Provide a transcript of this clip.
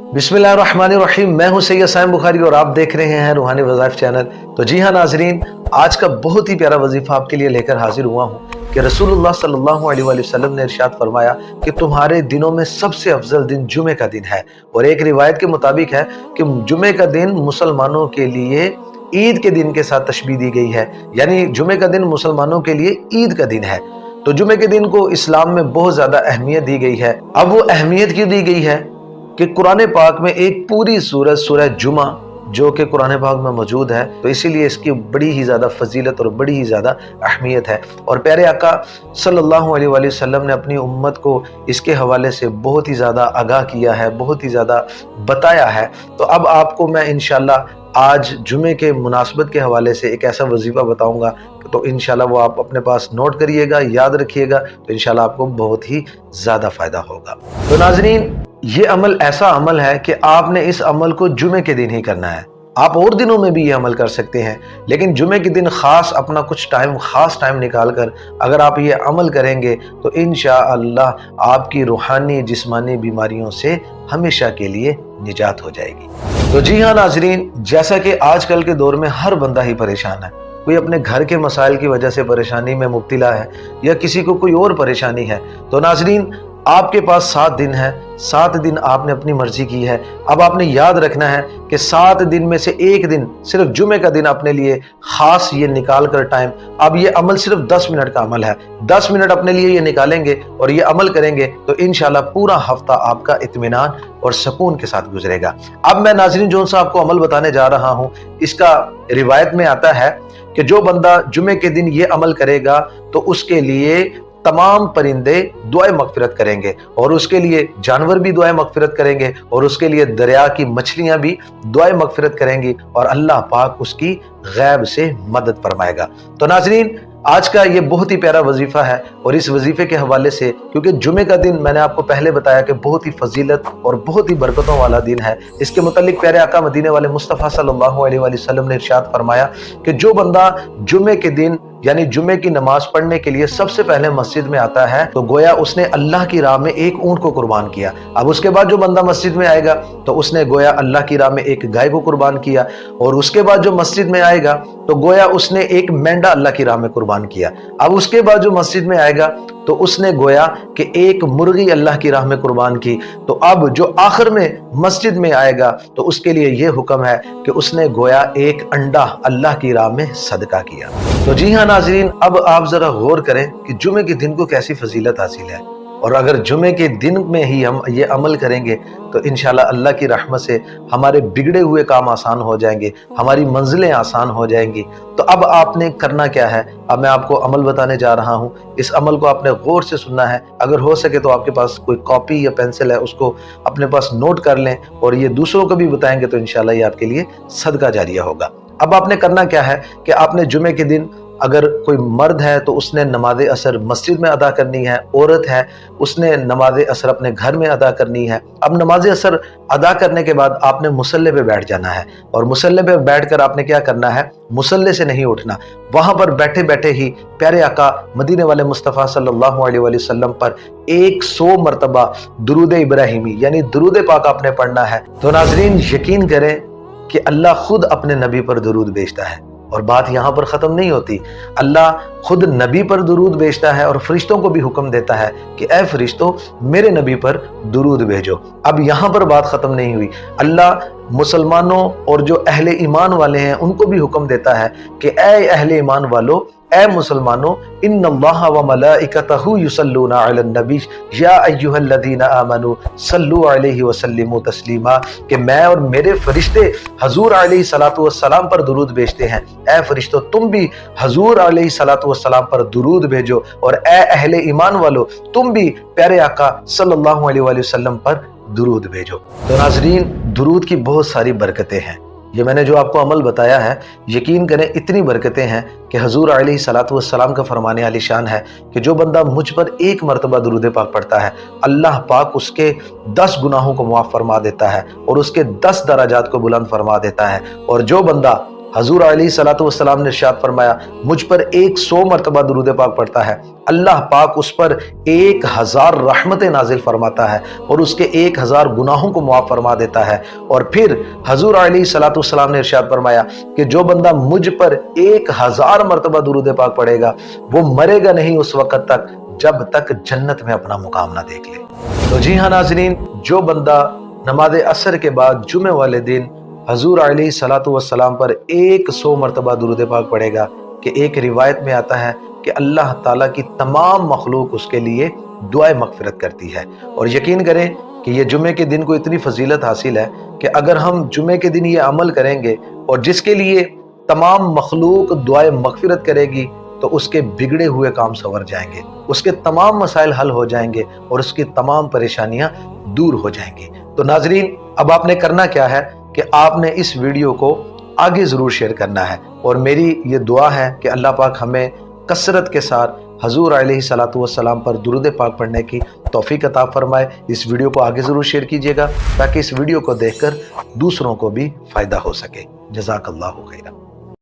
बिस्मिल्लाहिर्रहमानिर्रहीम। मैं हूं सैयद साइम बुखारी और आप देख रहे हैं रूहानी वज़ाइफ चैनल। तो जी हाँ नाजरीन, आज का बहुत ही प्यारा वजीफा आपके लिए लेकर हाजिर हुआ हूं कि रसूलुल्लाह सल्लल्लाहु अलैहि वसल्लम ने इरशाद फरमाया कि तुम्हारे दिनों में सबसे अफजल दिन जुमे का दिन है। और एक रिवायत के मुताबिक है कि जुमे का दिन मुसलमानों के लिए ईद के दिन के साथ तशबीह दी गई है, यानी जुमे का दिन मुसलमानों के लिए ईद का दिन है। तो जुमे के दिन को इस्लाम में बहुत ज्यादा अहमियत दी गई है। अब वो अहमियत क्यों दी गई है कि कुरान पाक में एक पूरी सूरत सूरह जुमा जो कि कुरान पाक में मौजूद है, तो इसीलिए इसकी बड़ी ही ज़्यादा फजीलत और बड़ी ही ज़्यादा अहमियत है। और प्यारे आका सल्लल्लाहु अलैहि वसल्लम ने अपनी उम्मत को इसके हवाले से बहुत ही ज़्यादा आगाह किया है, बहुत ही ज़्यादा बताया है। तो अब आपको मैं इंशाल्लाह आज जुमे के मुनासबत के हवाले से एक ऐसा वजीफ़ा बताऊंगा, तो इंशाल्लाह वो आप अपने पास नोट करिएगा, याद रखिएगा, तो इंशाल्लाह आपको बहुत ही ज़्यादा फ़ायदा होगा। तो नाजरीन, ये अमल ऐसा अमल है कि आपने इस अमल को जुमे के दिन ही करना है। आप और दिनों में भी ये अमल कर सकते हैं, लेकिन जुमे के दिन खास अपना कुछ खास टाइम निकाल कर अगर आप ये अमल करेंगे तो इंशाअल्लाह आपकी रूहानी जिस्मानी बीमारियों से हमेशा के लिए निजात हो जाएगी। तो जी हाँ नाजरीन, जैसा कि आजकल के दौर में हर बंदा ही परेशान है। कोई अपने घर के मसाइल की वजह से परेशानी में मुब्तला है या किसी को कोई और परेशानी है। तो नाजरीन, आपके पास 7 दिन है, 7 दिन आपने अपनी मर्जी की है। अब आपने याद रखना है कि 7 दिन में से एक दिन सिर्फ जुमे का दिन अपने लिए खास ये निकाल कर टाइम, अब ये अमल सिर्फ 10 मिनट का अमल है। 10 मिनट अपने लिए ये निकालेंगे और ये अमल करेंगे तो इंशाल्लाह पूरा हफ्ता आपका इत्मीनान और सुकून के साथ गुजरेगा। अब मैं नाज़रीन जो सा आपको अमल बताने जा रहा हूँ, इसका रिवायत में आता है कि जो बंदा जुमे के दिन ये अमल करेगा तो उसके लिए तमाम परिंदे दुआए मगफिरत करेंगे और उसके लिए जानवर भी दुआए मगफिरत करेंगे और उसके लिए दरिया की मछलियां भी दुआए मगफिरत करेंगी और अल्लाह पाक उसकी गैब से मदद फरमाएगा। तो नाजरीन, आज का ये बहुत ही प्यारा वजीफा है और इस वजीफे के हवाले से, क्योंकि जुमे का दिन मैंने आपको पहले बताया कि बहुत ही फजीलत और बहुत ही बरकतों वाला दिन है, इसके मुतालिक प्यारे आका मदीने वाले मुस्तफ़ा सल्लल्लाहु अलैहि वसल्लम ने इरशाद फरमाया कि जो बंदा जुमे के दिन यानी जुमे की नमाज पढ़ने के लिए सबसे पहले मस्जिद में आता है तो गोया उसने अल्लाह की राह में एक ऊंट को कुर्बान किया। अब उसके बाद जो बंदा मस्जिद में आएगा तो उसने गोया अल्लाह की राह में एक गाय को कुर्बान किया और उसके बाद जो मस्जिद में आएगा तो गोया उसने एक मेंढा अल्लाह की राह में कुर्बान किया। अब उसके बाद जो मस्जिद में आएगा तो उसने गोया कि एक मुर्गी अल्लाह की राह में कुर्बान की। तो अब जो आखिर में मस्जिद में आएगा तो उसके लिए ये हुक्म है कि उसने गोया एक अंडा अल्लाह की राह में सदका किया। तो जी हाँ नाज़रीन, अब आप जरा गौर करें कि जुमे के दिन को कैसी फजीलत हासिल है और अगर जुमे के दिन में ही हम ये अमल करेंगे तो इंशाल्लाह अल्लाह की रहमत से हमारे बिगड़े हुए काम आसान हो जाएंगे, हमारी मंजिलें आसान हो जाएंगी। तो अब आपने करना क्या है, अब मैं आपको अमल बताने जा रहा हूँ। इस अमल को आपने गौर से सुनना है। अगर हो सके तो आपके पास कोई कॉपी या पेंसिल है, उसको अपने पास नोट कर लें और ये दूसरों को भी बताएंगे तो इंशाल्लाह ये आपके लिए सदका जारिया होगा। अब आपने करना क्या है कि आपने जुमे के दिन अगर कोई मर्द है तो उसने नमाज असर मस्जिद में अदा करनी है, औरत है उसने नमाज असर अपने घर में अदा करनी है। अब नमाज असर अदा करने के बाद आपने मुसल्ले पे बैठ जाना है और मुसल्ले पे बैठकर आपने क्या करना है, मुसल्ले से नहीं उठना, वहां पर बैठे बैठे ही प्यारे आका मदीने वाले मुस्तफ़ा सल्लल्लाहु अलैहि वसल्लम पर 100 मरतबा दुरूद इब्राहिमी यानी दुरूद पाक आपने पढ़ना है। तो नाजरीन, यकीन करें कि अल्लाह खुद अपने नबी पर दुरूद भेजता है और बात यहाँ पर ख़त्म नहीं होती। अल्लाह खुद नबी पर दुरूद भेजता है और फरिश्तों को भी हुक्म देता है कि ऐ फरिश्तों मेरे नबी पर दुरूद भेजो। अब यहाँ पर बात ख़त्म नहीं हुई। अल्लाह मुसलमानों और जो अहले ईमान वाले हैं उनको भी हुक्म देता है कि ऐ अहले ईमान वालों, ऐ मुसलमानों, इन्नल्लाह व मलाइकतहु युसल्लूना अलन नबी या अय्युहल्लज़ीना आमनू सल्लु अलैहि व सल्लिमू तस्लीमा, कि मैं और मेरे फरिश्ते हजूर अलैहि सलातु वस्सलाम पर दुरूद भेजते हैं। ऐ फरिश्तों तुम भी हजूर अलैहि सलातु वस्सलाम पर दुरूद भेजो और ऐ अहले ईमान वालों तुम भी प्यारे आका सल्लल्लाहु अलैहि वसल्लम पर दुरूद भेजो। तो नाजरीन, दुरूद की बहुत सारी बरकतें हैं। ये मैंने जो आपको अमल बताया है, यकीन करें इतनी बरकतें हैं कि हजूर अलैहि सलातु वस्सलाम का फरमाने आलिशान है कि जो बंदा मुझ पर एक मरतबा दुरूद पाक पढ़ता है, अल्लाह पाक उसके 10 गुनाहों को मुआफ़ फरमा देता है और उसके 10 दराजात को बुलंद फरमा देता है। और जो बंदा हजूर अलैहिस्सलातु वस्सलाम ने इरशाद फरमाया, मुझ पर 100 मरतबा दुरूद पाक पढ़ता है, अल्लाह पाक उस पर 1000 रहमतें नाजिल फरमाता है और उसके 1000 गुनाहों को मुआफ फरमा देता है। और फिर हजूर अलैहिस्सलातु वस्सलाम ने इरशाद फरमाया कि जो बंदा मुझ पर 1000 मरतबा दुरूद पाक पढ़ेगा वो मरेगा नहीं उस वक्त तक जब तक जन्नत में अपना मुकाम ना देख ले। तो जी हाँ नाज़रीन, जो बंदा नमाज असर के बाद जुमे वाले दिन हजूर अलैहिस्सलातु वस्सलाम पर 100 मरतबा दुरूद पाक पढ़ेगा, कि एक रिवायत में आता है कि अल्लाह ताला की तमाम मखलूक उसके लिए दुआए मगफिरत करती है। और यकीन करें कि ये जुमे के दिन को इतनी फजीलत हासिल है कि अगर हम जुमे के दिन ये अमल करेंगे और जिसके लिए तमाम मखलूक दुआए मगफिरत करेगी तो उसके बिगड़े हुए काम संवर जाएंगे, उसके तमाम मसाइल हल हो जाएंगे और उसकी तमाम परेशानियां दूर हो जाएंगी। तो नाजरीन, अब आपने करना क्या है कि आपने इस वीडियो को आगे ज़रूर शेयर करना है और मेरी ये दुआ है कि अल्लाह पाक हमें कसरत के साथ हजूर अलैहिस्सलातु वस्सलाम पर दुरूद पाक पढ़ने की तौफीक अता फरमाए। इस वीडियो को आगे ज़रूर शेयर कीजिएगा ताकि इस वीडियो को देखकर दूसरों को भी फ़ायदा हो सके। जज़ाकल्लाहु खैरा।